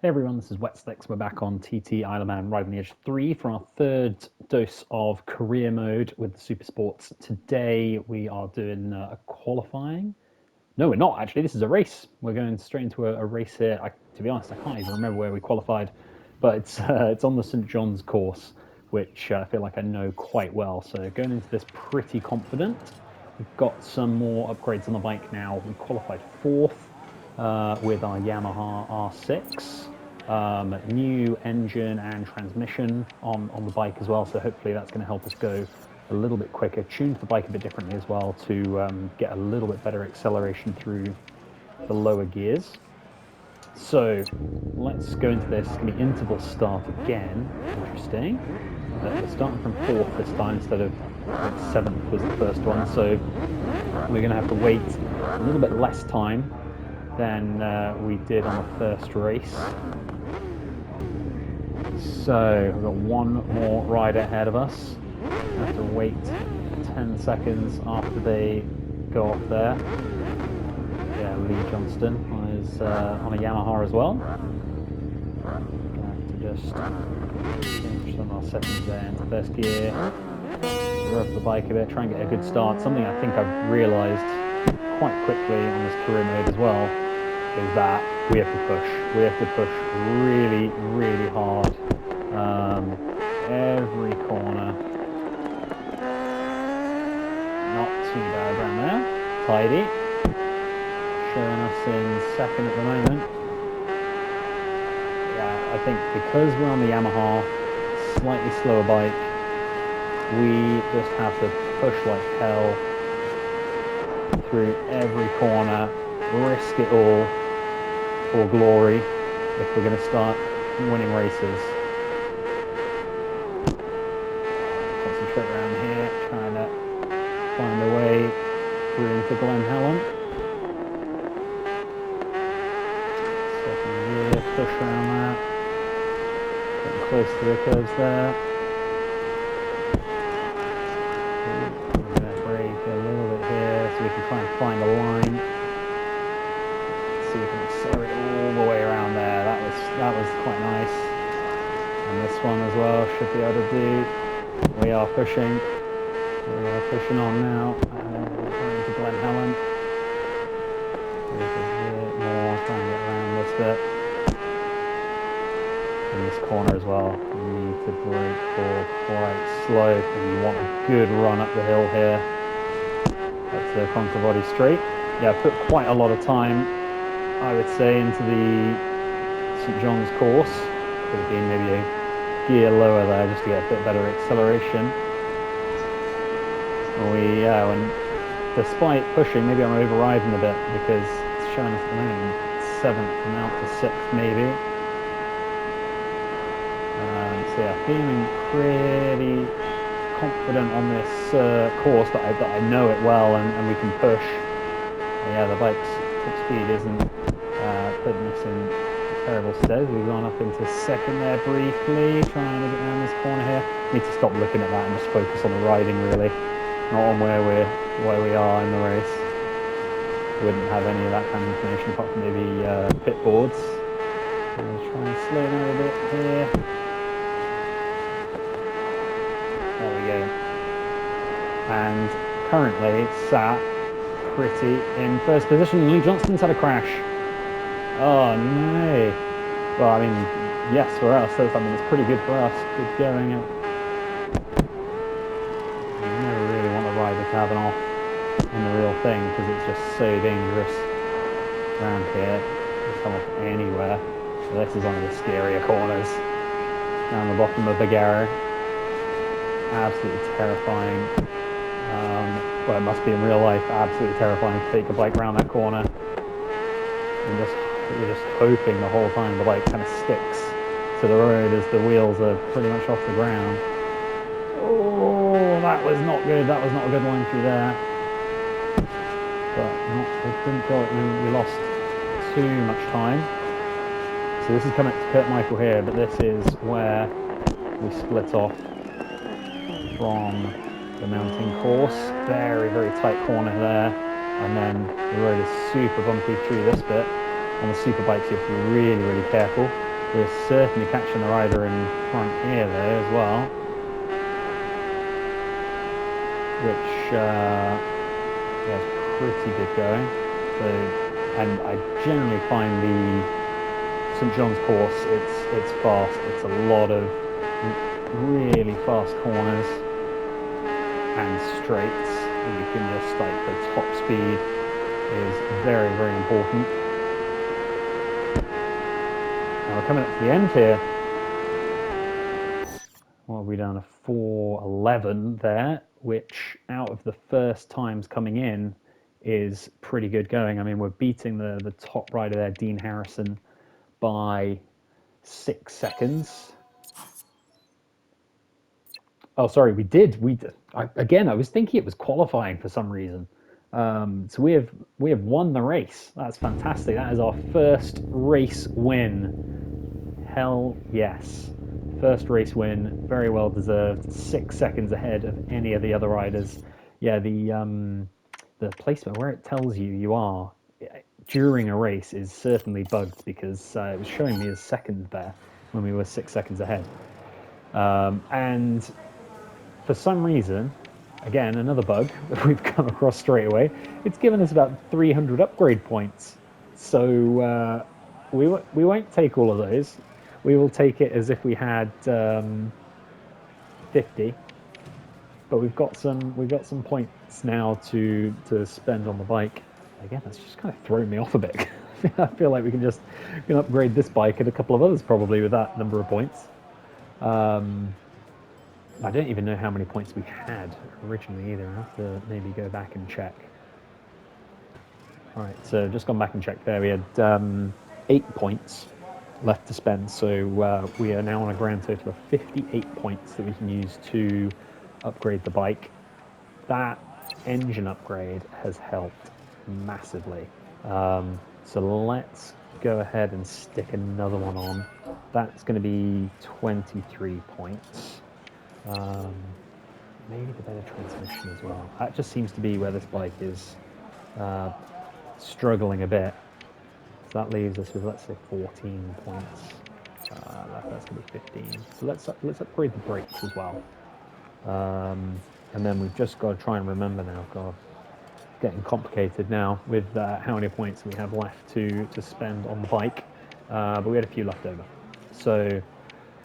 Hey everyone, this is Wet Slicks. We're back on TT Isleman Riding the Edge 3 for our third dose of career mode with the Supersports. Today we are doing a qualifying. No, we're not actually. This is a race. We're going straight into a race here. To be honest, I can't even remember where we qualified, but it's on the St John's course, which I feel like I know quite well. So going into this pretty confident. We've got some more upgrades on the bike now. We qualified fourth with our Yamaha R6. New engine and transmission on the bike as well, so hopefully that's going to help us go a little bit quicker. Tuned the bike a bit differently as well to get a little bit better acceleration through the lower gears. So let's go into this. It's going to be interval start again. Interesting. We're starting from fourth this time instead of seventh was the first one, so we're going to have to wait a little bit less time than we did on the first race. So we've got one more rider ahead of us. We have to wait 10 seconds after they go off there. Yeah, Lee Johnston on a Yamaha as well. Gonna have to just change some of our settings there into first gear. Rev the bike a bit, try and get a good start. Something I think I've realised quite quickly on this career mode as well is that we have to push. We have to push really, really hard. Every corner. Not too bad around there. Tidy. Showing us in second at the moment. Yeah, I think because we're on the Yamaha, slightly slower bike, we just have to push like hell through every corner, risk it all for glory if we're going to start winning races. Concentrate around here, trying to find a way through into Glen Helen. Second gear, push around that. Getting close to the curves there. We're going to brake a little bit here so we can try and find the line. See if we can accelerate all the way around there. That was quite nice. And this one as well should be able to do. We are pushing. We are pushing on now. And we're going to Glen Helen. A bit more, try and get around this bit. In this corner as well, we need to brake for quite slow, and you want a good run up the hill here. That's the contour body straight. Yeah, I put quite a lot of time, I would say, into the St John's course. Could have been maybe a gear lower there just to get a bit better acceleration. When despite pushing, maybe I'm overriding a bit because it's showing us at the moment 7th and out to 6th maybe. So yeah, feeling pretty confident on this course that I know it well and we can push. Yeah, the bike's top speed isn't putting us in terrible stead. We've gone up into second there briefly, trying to get around this corner here. Need to stop looking at that and just focus on the riding really, not on where we are in the race. Wouldn't have any of that kind of information apart from maybe pit boards. I'll try and slow down a bit here. There we go. And currently sat pretty in first position. Lee Johnston's had a crash. Oh no. Well, I mean, yes for us. I mean, it's pretty good for us. Good going. You never really want to ride the cabin off in the real thing because it's just so dangerous around here. Just come off anywhere. So this is one of the scarier corners down the bottom of the Garrow. Absolutely terrifying. Well, it must be in real life. Absolutely terrifying to take a bike around that corner. And you're just hoping the whole time the bike kind of sticks to the road as the wheels are pretty much off the ground. Oh, that was not good. That was not a good line through there. But it didn't feel like we lost too much time. So this is coming to Kurt Michael here, but this is where we split off from the mountain course. Very, very tight corner there. And then the road is super bumpy through this bit. On the super bikes, you have to be really, really careful. We're certainly catching the rider in front here though as well, which is pretty good going. So, and I generally find the St John's course, it's fast. It's a lot of really fast corners and straights. You can just, like, the top speed is very, very important. Now we're coming up to the end here. What are we down to? 4:11 there, which out of the first times coming in is pretty good going. I mean, we're beating the top rider there, Dean Harrison, by 6 seconds. Oh, sorry, we did. Again, I was thinking it was qualifying for some reason. So we have won the race. That's fantastic. That is our first race win. Hell yes. First race win, very well deserved. 6 seconds ahead of any of the other riders. Yeah, the placement where it tells you you are during a race is certainly bugged, because it was showing me as second there when we were 6 seconds ahead. And for some reason, again, another bug that we've come across straight away, it's given us about 300 upgrade points. So we won't take all of those. We will take it as if we had 50. But we've got some points now to spend on the bike. Again, that's just kind of thrown me off a bit. I feel like we can upgrade this bike and a couple of others probably with that number of points. I don't even know how many points we had originally either. I have to maybe go back and check. All right, so just gone back and checked there. We had 8 points left to spend, so we are now on a grand total of 58 points that we can use to upgrade the bike. That engine upgrade has helped massively. So let's go ahead and stick another one on. That's going to be 23 points. Maybe the better transmission as well. That just seems to be where this bike is struggling a bit. So that leaves us with, let's say, 14 points. That's going to be 15. So let's upgrade the brakes as well. And then we've just got to try and remember now. God, getting complicated now with how many points we have left to spend on the bike. But we had a few left over. So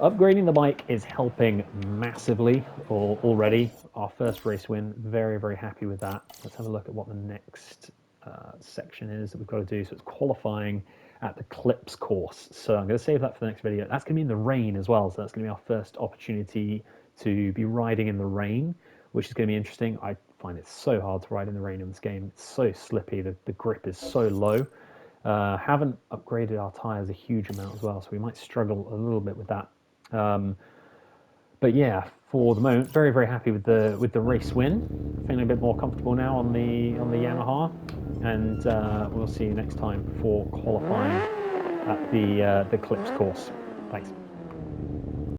upgrading the bike is helping massively already. Our first race win, very, very happy with that. Let's have a look at what the next section is that we've got to do. So it's qualifying at the Clips course. So I'm going to save that for the next video. That's going to be in the rain as well. So that's going to be our first opportunity to be riding in the rain, which is going to be interesting. I find it so hard to ride in the rain in this game. It's so slippy. The grip is so low. Haven't upgraded our tyres a huge amount as well, so we might struggle a little bit with that. But yeah, for the moment, very, very happy with the race win. Feeling a bit more comfortable now on the Yamaha, and we'll see you next time for qualifying at the Clips course. Thanks.